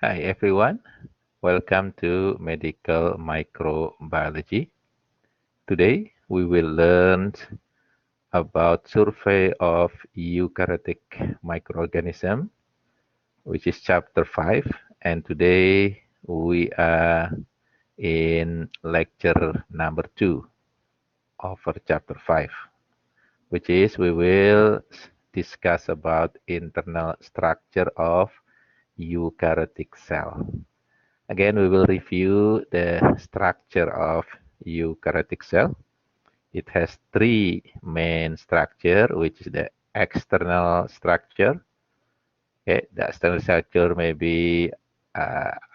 Hi everyone, welcome to Medical Microbiology. Today we will learn about survey of eukaryotic microorganism, which is chapter 5, and today we are in lecture number 2 of our chapter 5, which is we will discuss about internal structure of eukaryotic cell. Again, we will review the structure of eukaryotic cell. It has three main structure, which is the external structure. Okay, the external structure may be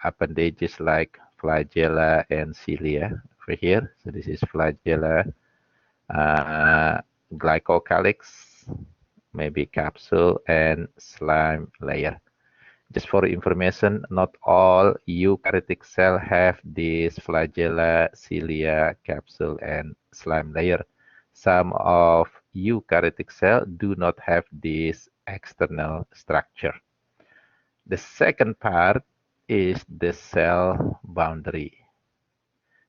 appendages like flagella and cilia over here. So this is flagella, uh, glycocalyx, maybe capsule, and slime layer. Just for information, not all eukaryotic cell have this flagella, cilia, capsule, and slime layer. Some of eukaryotic cell do not have this external structure. The second part is the cell boundary,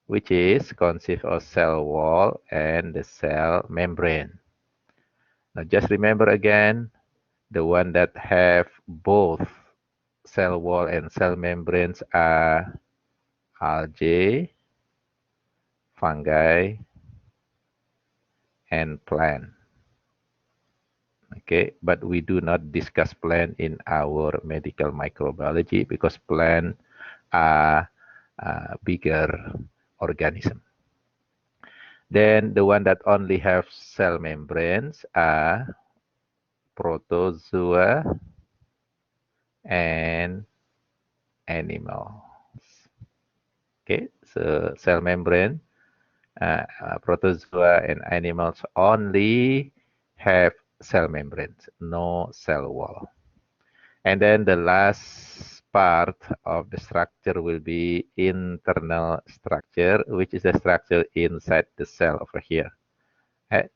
which is consists of cell wall and the cell membrane. Now just remember again, the one that have both cell wall and cell membranes are algae, fungi, and plant. Okay, but we do not discuss plant in our medical microbiology because plant are bigger organism. Then the one that only have cell membranes are protozoa and animals. Okay, so cell membrane, protozoa and animals only have cell membranes, no cell wall. And then the last part of the structure will be internal structure, which is the structure inside the cell over here. Okay?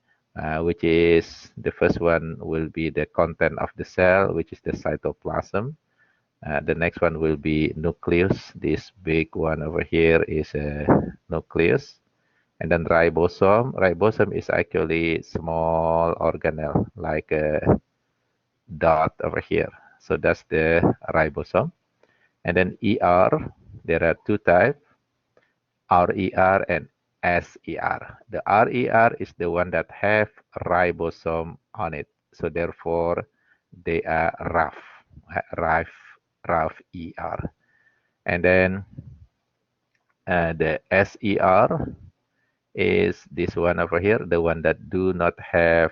Which is the first one will be the content of the cell, which is the cytoplasm. The next one will be nucleus. This big one over here is a nucleus. And then ribosome. Ribosome is actually small organelle, like a dot over here. So that's the ribosome. And then ER, there are two types, RER and SER. The RER is the one that have ribosome on it. So therefore, they are RAF ER. And then the SER is this one over here, the one that do not have,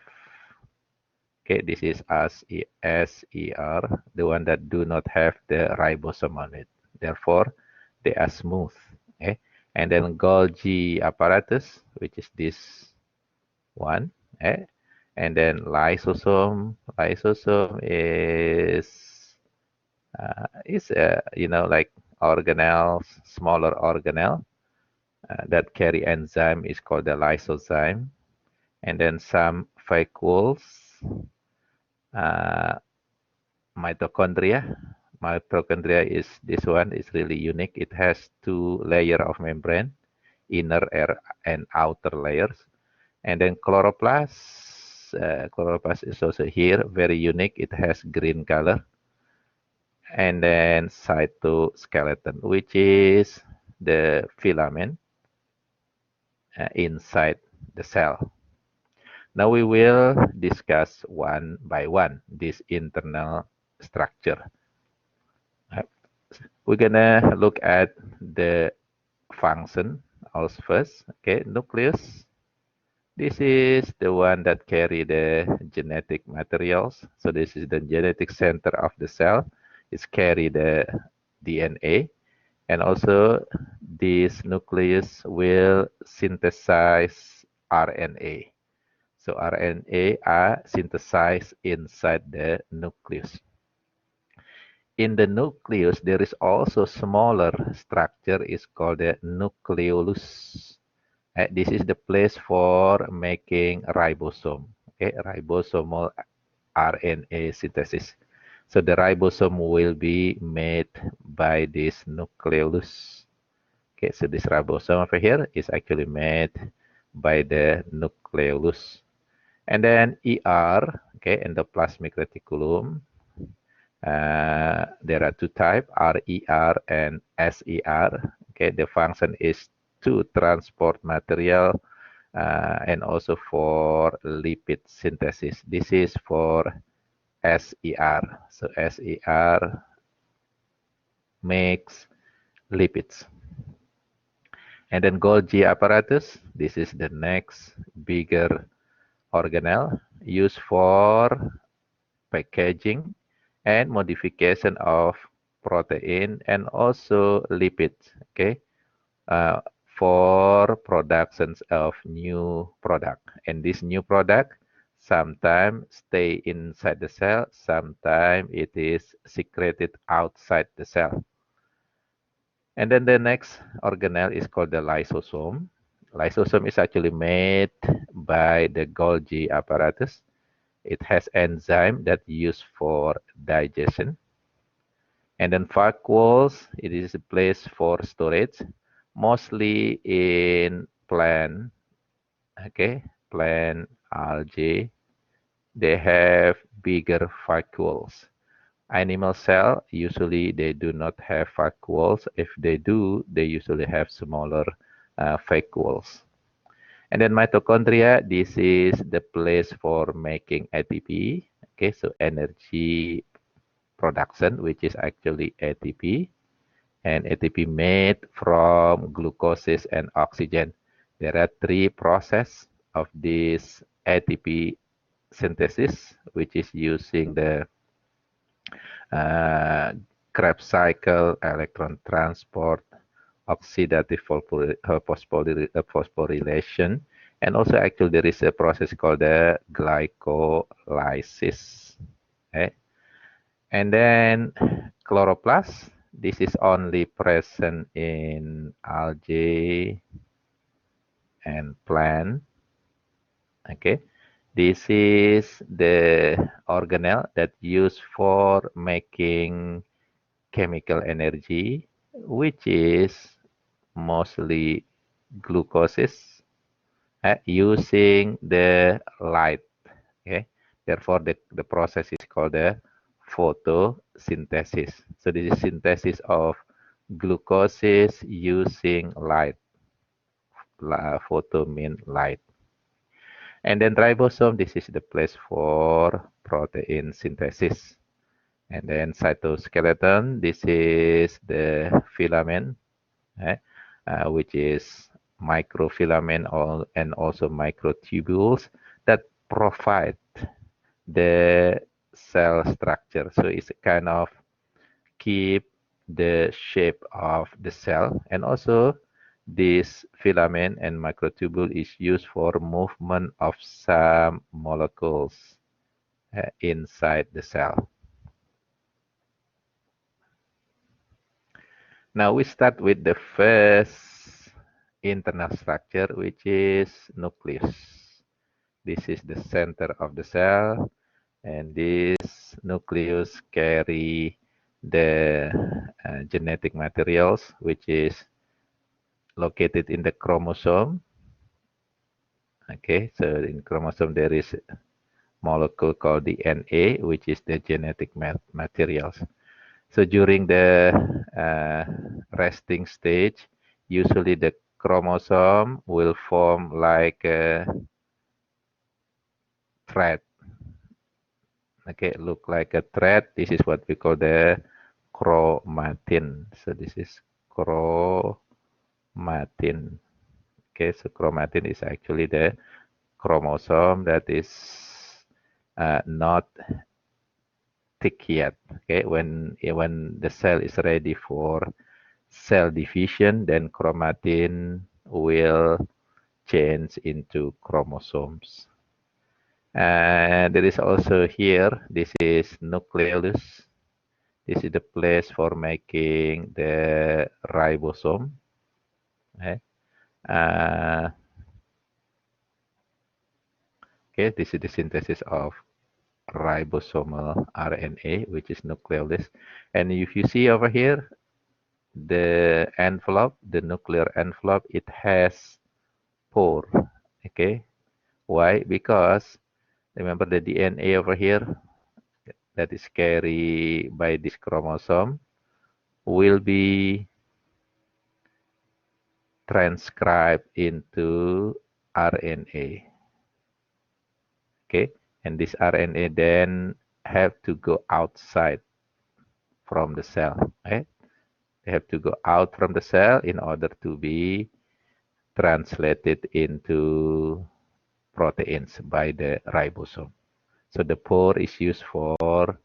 okay, this is SER, the one that do not have the ribosome on it. Therefore, they are smooth. Okay, and then Golgi apparatus, which is this one. Okay, and then lysosome. Lysosome is like organelles, smaller organelle that carry enzyme is called the lysozyme. And then some vacuoles, mitochondria. Mitochondria is this one is really unique. It has two layer of membrane, inner air and outer layers. And then chloroplast. Chloroplast is also here, very unique. It has green color. And then cytoskeleton, which is the filament inside the cell. Now we will discuss one by one this internal structure. We're gonna look at the function also first. Okay, nucleus. This is the one that carry the genetic materials. So this is the genetic center of the cell. It's carry the DNA. And also this nucleus will synthesize RNA. So RNA are synthesized inside the nucleus. In the nucleus, there is also smaller structure is called the nucleolus. This is the place for making ribosome. Okay, ribosomal RNA synthesis. So the ribosome will be made by this nucleolus. Okay, so this ribosome over here is actually made by the nucleolus. And then ER, okay, endoplasmic reticulum. There are two types, RER and SER. Okay, the function is to transport material and also for lipid synthesis. This is for SER. So SER makes lipids. And then Golgi apparatus, this is the next bigger organelle used for packaging and modification of protein and also lipids, okay, for productions of new product. And this new product sometimes stay inside the cell, sometimes it is secreted outside the cell. And then the next organelle is called the lysosome. Lysosome is actually made by the Golgi apparatus. It has enzyme that used for digestion. And then vacuoles, it is a place for storage, mostly in plant, okay, plant algae. They have bigger vacuoles. Animal cell, usually they do not have vacuoles. If they do, they usually have smaller vacuoles. And then mitochondria, this is the place for making ATP. Okay, so energy production, which is actually ATP. And ATP made from glucose and oxygen. There are three processes of this ATP synthesis, which is using the Krebs cycle, electron transport, oxidative phosphorylation, and also actually there is a process called the glycolysis. Okay? And then chloroplast, this is only present in algae and plant. Okay, this is the organelle that used for making chemical energy, which is mostly glucose using the light. Okay, therefore the process is called the photosynthesis. So this is synthesis of glucose using light. Photo mean light. And then ribosome, this is the place for protein synthesis. And then cytoskeleton, this is the filament, which is microfilament and also microtubules that provide the cell structure. So it's kind of keep the shape of the cell, and also this filament and microtubule is used for movement of some molecules inside the cell. Now we start with the first internal structure, which is nucleus. This is the center of the cell, and this nucleus carry the genetic materials, which is located in the chromosome. Okay, so in chromosome there is a molecule called DNA, which is the genetic materials. So during the resting stage, usually the chromosome will form like a thread. Okay, look like a thread. This is what we call the chromatin. So this is chromatin. Okay, so chromatin is actually the chromosome that is not thick yet. Okay, when the cell is ready for cell division, then chromatin will change into chromosomes. And there is also here, this is nucleolus. This is the place for making the ribosome. Okay. Okay, this is the synthesis of ribosomal RNA, which is nucleolus. And if you see over here, the envelope, the nuclear envelope, it has pore. Okay, why? Because remember the DNA over here that is carried by this chromosome will be transcribed into RNA. Okay, and this RNA then have to go outside from the cell. Right? They have to go out from the cell in order to be translated into proteins by the ribosome. So the pore is used for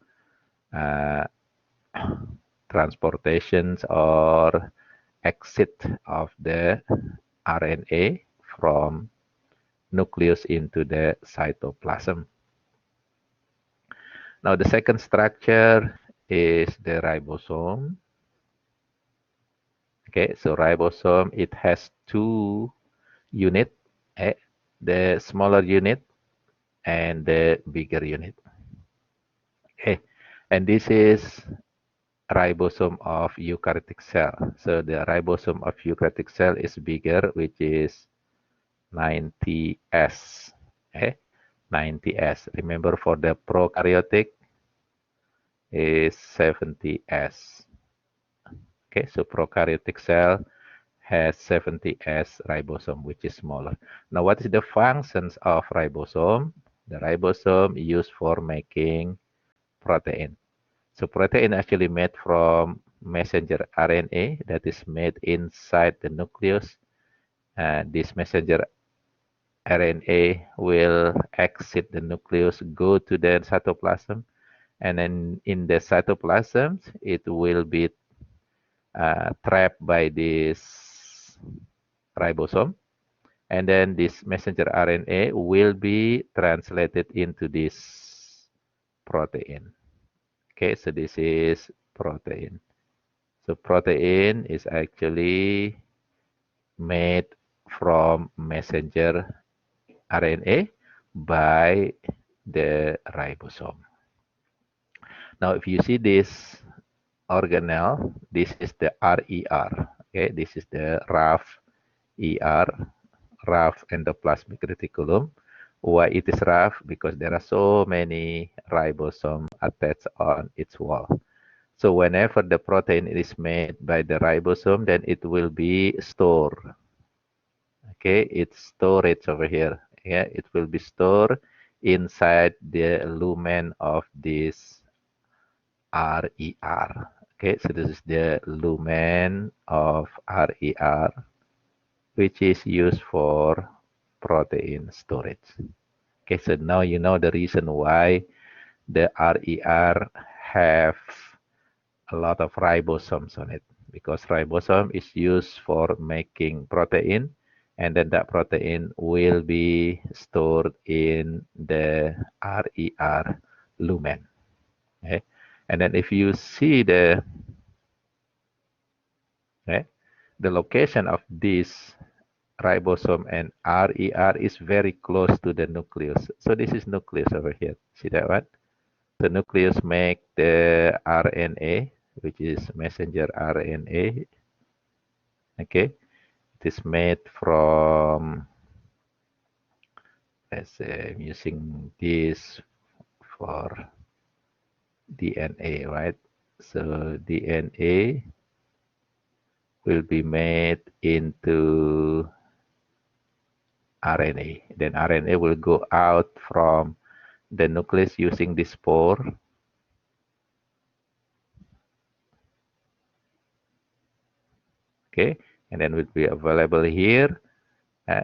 uh, transportations or exit of the RNA from nucleus into the cytoplasm. Now the second structure is the ribosome. Okay, so ribosome, it has two units, the smaller unit and the bigger unit. Okay, and this is ribosome of eukaryotic cell. So the ribosome of eukaryotic cell is bigger, which is 90S. Okay, 90S. Remember for the prokaryotic is 70S. Okay, so prokaryotic cell has 70S ribosome, which is smaller. Now, what is the functions of ribosome? The ribosome used for making protein. So protein actually made from messenger RNA that is made inside the nucleus. This messenger RNA will exit the nucleus, go to the cytoplasm, and then in the cytoplasm, it will be trapped by this ribosome. And then this messenger RNA will be translated into this protein. Okay, so this is protein. So protein is actually made from messenger RNA by the ribosome. Now, if you see this organelle, this is the RER. Okay, this is the rough ER, rough endoplasmic reticulum. Why it is rough? Because there are so many ribosomes attached on its wall. So whenever the protein is made by the ribosome, then it will be stored. Okay, it's storage over here. Yeah, it will be stored inside the lumen of this RER. Okay, so this is the lumen of RER, which is used for protein storage. Okay, so now you know the reason why the RER have a lot of ribosomes on it, because ribosome is used for making protein, and then that protein will be stored in the RER lumen. Okay, and then if you see the location of this ribosome and RER is very close to the nucleus. So this is nucleus over here. See that one? The nucleus make the RNA, which is messenger RNA. Okay, it is made from, let's say, I'm using this for DNA, right? So DNA will be made into RNA. Then RNA will go out from the nucleus using this pore. Okay, and then will be available here.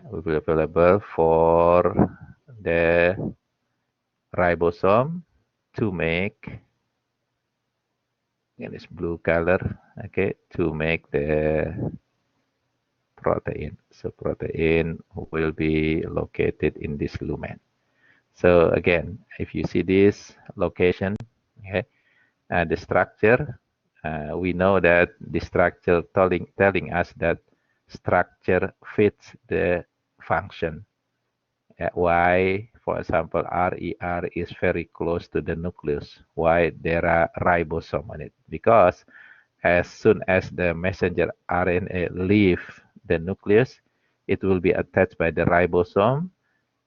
Will be available for the ribosome to make, in this blue color, okay, to make the protein. So protein will be located in this lumen. So again, if you see this location, okay, the structure, we know that the structure telling us that structure fits the function. Why, for example, RER is very close to the nucleus. Why there are ribosome on it? Because as soon as the messenger RNA leave the nucleus, it will be attached by the ribosome,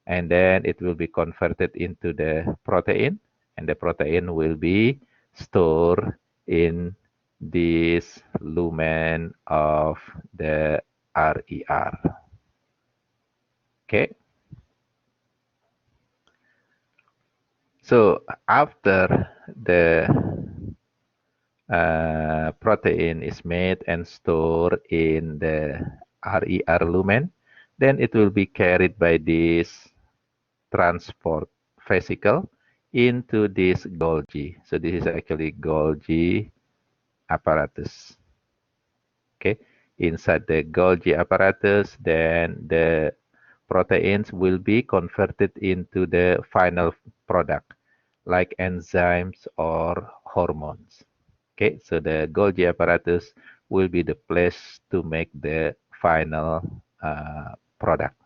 and then it will be converted into the protein, and the protein will be stored in this lumen of the RER. Okay. So after the protein is made and stored in the RER lumen, then it will be carried by this transport vesicle into this Golgi. So this is actually Golgi apparatus. Okay, inside the Golgi apparatus, then the proteins will be converted into the final product, like enzymes or hormones. Okay, so the Golgi apparatus will be the place to make the final product.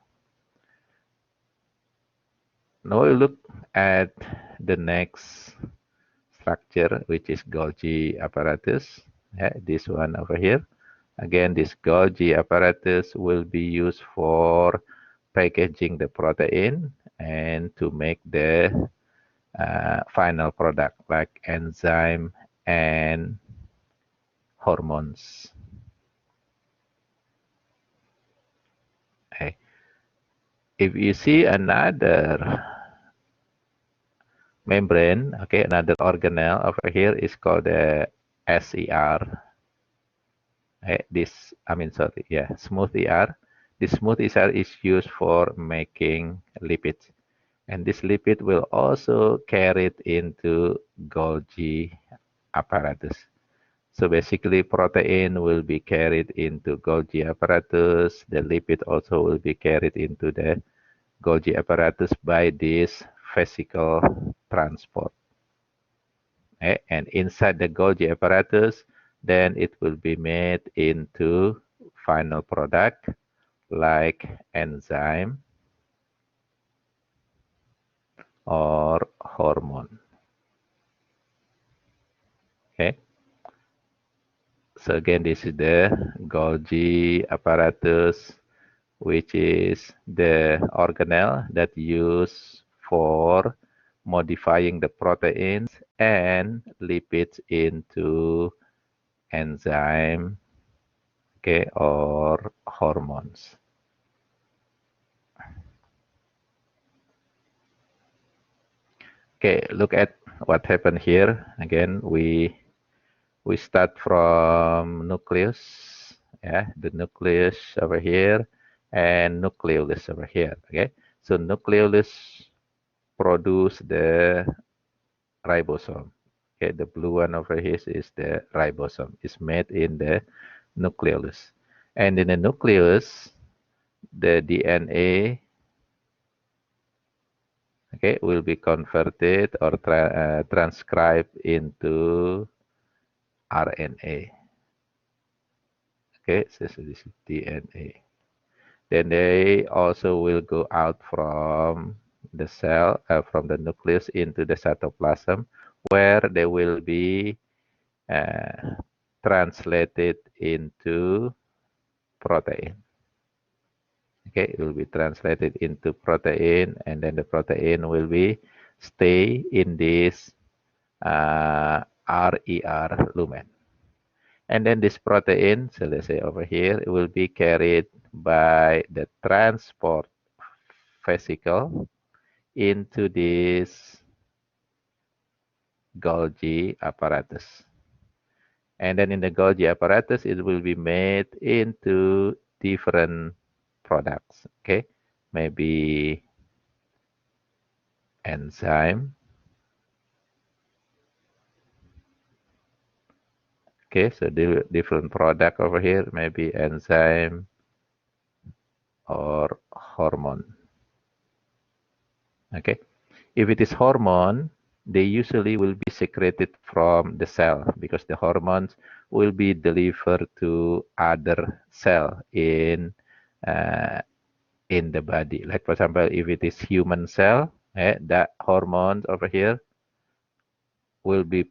Now we look at the next structure, which is Golgi apparatus. This one over here. Again, this Golgi apparatus will be used for packaging the protein and to make the final product like enzyme and hormones. Okay. If you see another membrane, okay, another organelle over here is called the SER. Smooth ER. This smooth ER is used for making lipids. And this lipid will also carry it into Golgi apparatus. So basically protein will be carried into Golgi apparatus. The lipid also will be carried into the Golgi apparatus by this vesicle transport. Okay? And inside the Golgi apparatus, then it will be made into final product like enzyme or hormone. Okay. So again, this is the Golgi apparatus, which is the organelle that used for modifying the proteins and lipids into enzyme, okay, or hormones. Okay, look at what happened here. Again, we start from nucleus, the nucleus over here, and nucleolus over here. Okay, so nucleolus produce the ribosome. Okay, the blue one over here is the ribosome. It's made in the nucleolus, and in the nucleus, the DNA, okay, will be converted or transcribed into RNA. Okay, so this is DNA. Then they also will go out from the cell, from the nucleus into the cytoplasm, where they will be translated into protein. Okay, it will be translated into protein, and then the protein will be stay in this RER lumen. And then this protein, so let's say over here, it will be carried by the transport vesicle into this Golgi apparatus. And then in the Golgi apparatus, it will be made into different products, okay? Maybe enzyme. Okay, so the different product over here, maybe enzyme or hormone. Okay, if it is hormone, they usually will be secreted from the cell because the hormones will be delivered to other cell in the body. Like for example, if it is human cell, that hormones over here will be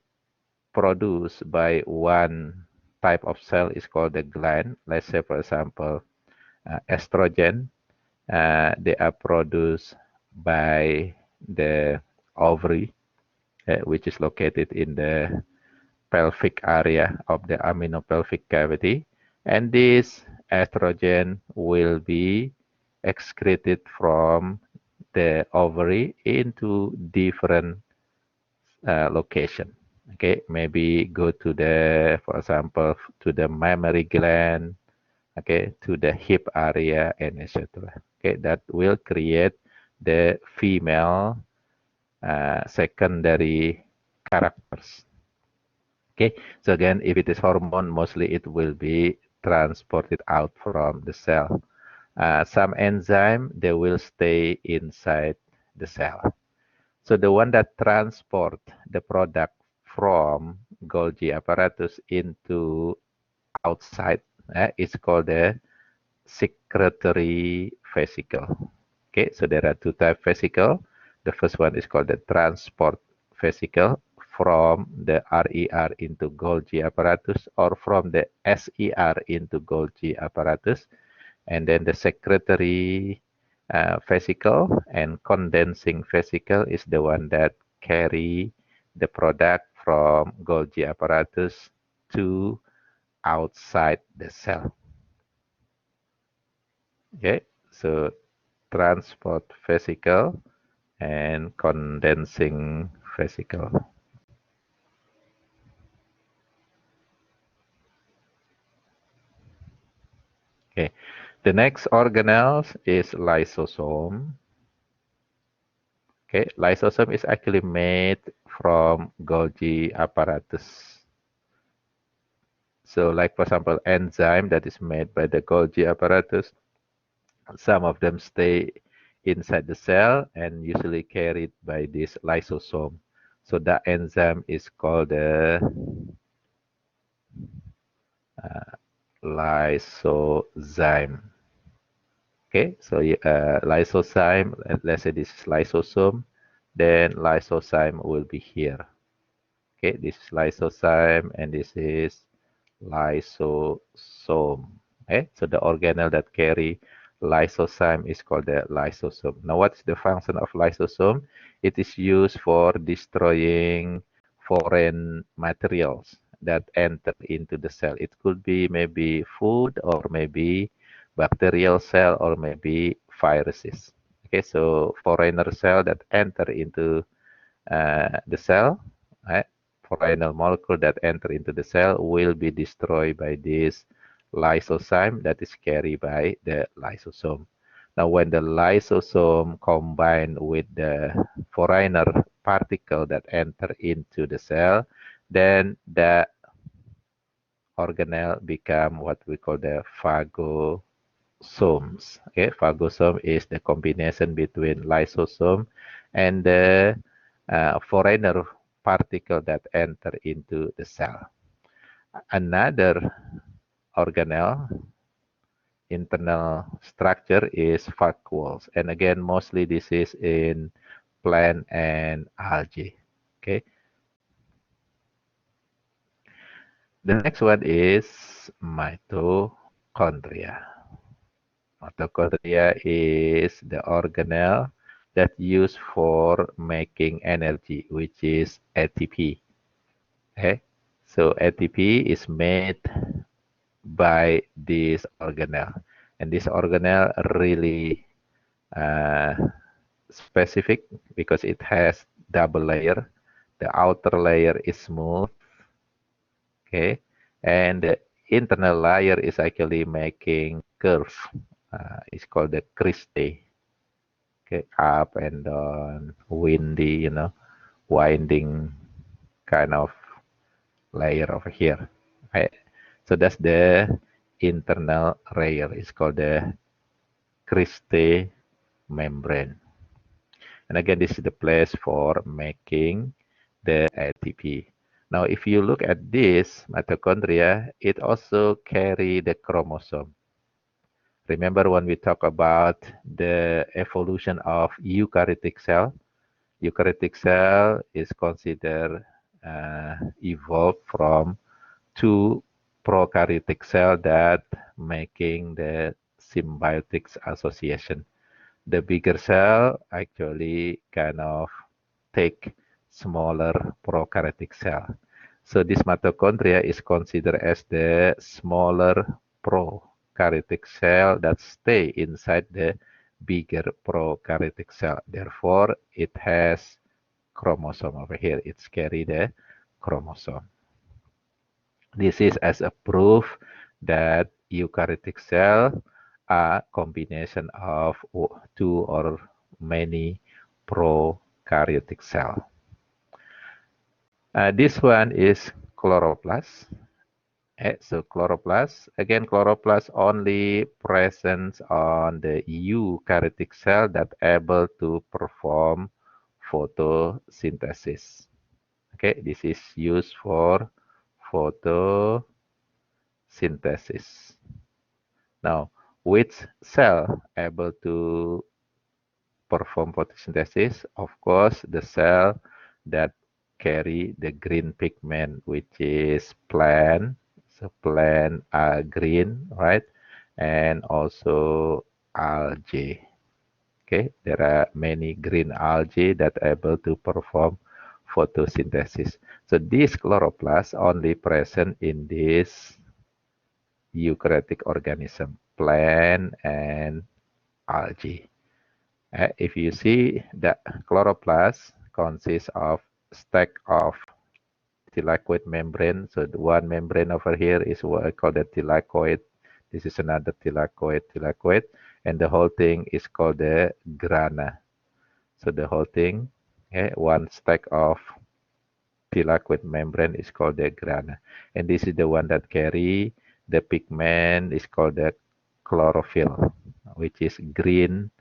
produced by one type of cell is called the gland. Let's say, for example, estrogen. They are produced by the ovary, which is located in the pelvic area of the aminopelvic cavity. And this estrogen will be excreted from the ovary into different location. Okay, maybe go to the, for example, to the mammary gland, okay, to the hip area, and etc. Okay, that will create the female secondary characters. Okay, so again, if it is hormone, mostly it will be transported out from the cell. Some enzyme, they will stay inside the cell. So the one that transport the product from Golgi apparatus into outside is called the secretory vesicle. Okay, so there are two types of vesicle. The first one is called the transport vesicle from the RER into Golgi apparatus or from the SER into Golgi apparatus. And then the secretory vesicle and condensing vesicle is the one that carry the product from Golgi apparatus to outside the cell. Okay, so transport vesicle and condensing vesicle. Okay, the next organelle is lysosome. Okay, lysosome is actually made from Golgi apparatus. So like, for example, enzyme that is made by the Golgi apparatus, some of them stay inside the cell and usually carried by this lysosome. So that enzyme is called the lysozyme. Okay, so lysozyme, let's say this is lysosome, then lysozyme will be here. Okay, this is lysozyme and this is lysosome. Okay, so the organelle that carry lysozyme is called the lysosome. Now, what's the function of lysosome? It is used for destroying foreign materials that enter into the cell. It could be maybe food or maybe bacterial cell or maybe viruses. Okay, so foreigner cell that enter into the cell, right? Foreigner molecule that enter into the cell will be destroyed by this lysozyme that is carried by the lysosome. Now, when the lysosome combine with the foreigner particle that enter into the cell, then the organelle become what we call the phagosomes. Okay, phagosome is the combination between lysosome and the foreigner particle that enter into the cell. Another organelle internal structure is vacuoles, and again, mostly this is in plant and algae. Okay. The next one is mitochondria. Mitochondria is the organelle that used for making energy, which is ATP. Okay, so ATP is made by this organelle, and this organelle really specific because it has double layer. The outer layer is smooth, okay, and the internal layer is actually making curve. It's called the cristae. Okay, up and down, windy, winding kind of layer over here. Right? So that's the internal layer. It's called the cristae membrane. And again, this is the place for making the ATP. Now, if you look at this mitochondria, it also carry the chromosome. Remember when we talk about the evolution of eukaryotic cell? Eukaryotic cell is considered evolved from two prokaryotic cell that making the symbiotic association. The bigger cell actually kind of take smaller prokaryotic cell. So this mitochondria is considered as the smaller prokaryotic cell that stay inside the bigger prokaryotic cell. Therefore, it has chromosome over here. It's carry the chromosome. This is as a proof that eukaryotic cell are combination of two or many prokaryotic cell. This one is chloroplast. So chloroplast, again, chloroplast only present on the eukaryotic cell that able to perform photosynthesis. Okay, this is used for photosynthesis. Now, which cell able to perform photosynthesis? Of course, the cell that carry the green pigment, which is plant. So plant are green, right? And also algae. Okay, there are many green algae that are able to perform photosynthesis. So this chloroplast only present in this eukaryotic organism, plant and algae. If you see the chloroplast consists of stack of thylakoid membrane. So the one membrane over here is what I call the thylakoid. This is another thylakoid, and the whole thing is called the grana. So the whole thing, one stack of thylakoid membrane is called the grana, and this is the one that carry the pigment is called the chlorophyll, which is green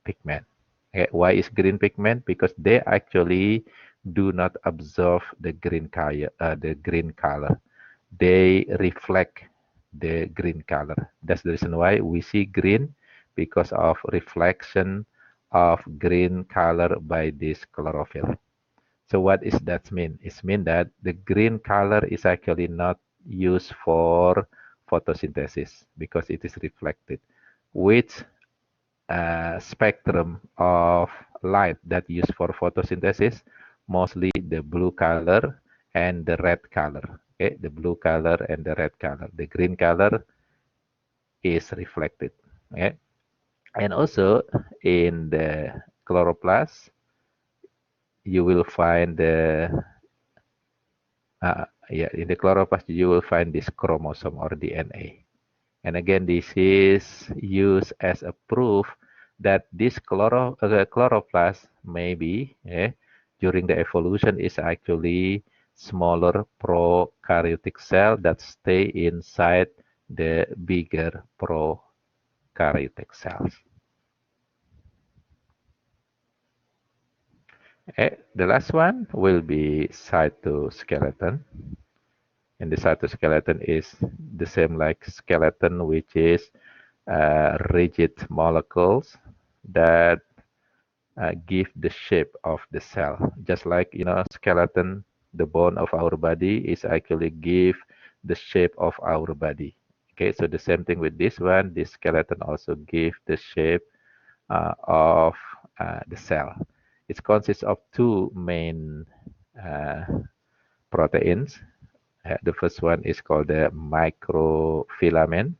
pigment. Okay, why is green pigment? Because they actually do not absorb the green color. They reflect the green color. That's the reason why we see green, because of reflection of green color by this chlorophyll. So what is that mean? It means that the green color is actually not used for photosynthesis because it is reflected, which spectrum of light that used for photosynthesis, mostly the blue color and the red color. Okay, the blue color and the red color. The green color is reflected. Okay, and also in the chloroplast, you will find the in the chloroplast you will find this chromosome or DNA. And again, this is used as a proof that this chloroplast maybe during the evolution is actually smaller prokaryotic cell that stay inside the bigger prokaryotic cells. The last one will be cytoskeleton. And the cytoskeleton is the same like skeleton, which is rigid molecules that give the shape of the cell. Just like, skeleton, the bone of our body is actually give the shape of our body. Okay, so the same thing with this one. This skeleton also give the shape of the cell. It consists of two main proteins. The first one is called the microfilament,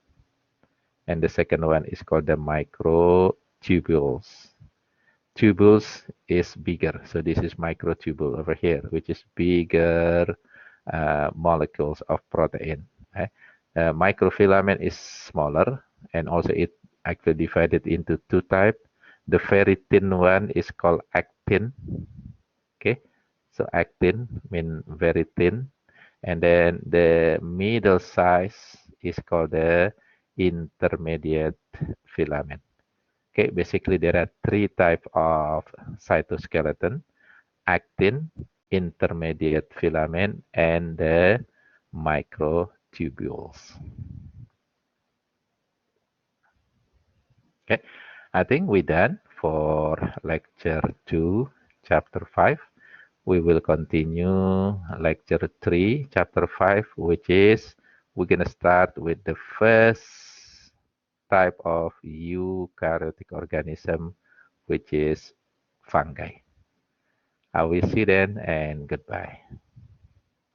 and the second one is called the microtubules. Tubules is bigger, so this is microtubule over here, which is bigger molecules of protein. Microfilament is smaller, and also it actually divided into two types. The very thin one is called actin. Okay, so actin means very thin, and then the middle size is called the intermediate filament. Okay, basically there are three types of cytoskeleton: actin, intermediate filament, and the microtubules. Okay, I think we're done for lecture 2, chapter 5. We will continue lecture 3, chapter 5, which is we're going to start with the first type of eukaryotic organism, which is fungi. I will see you then and goodbye.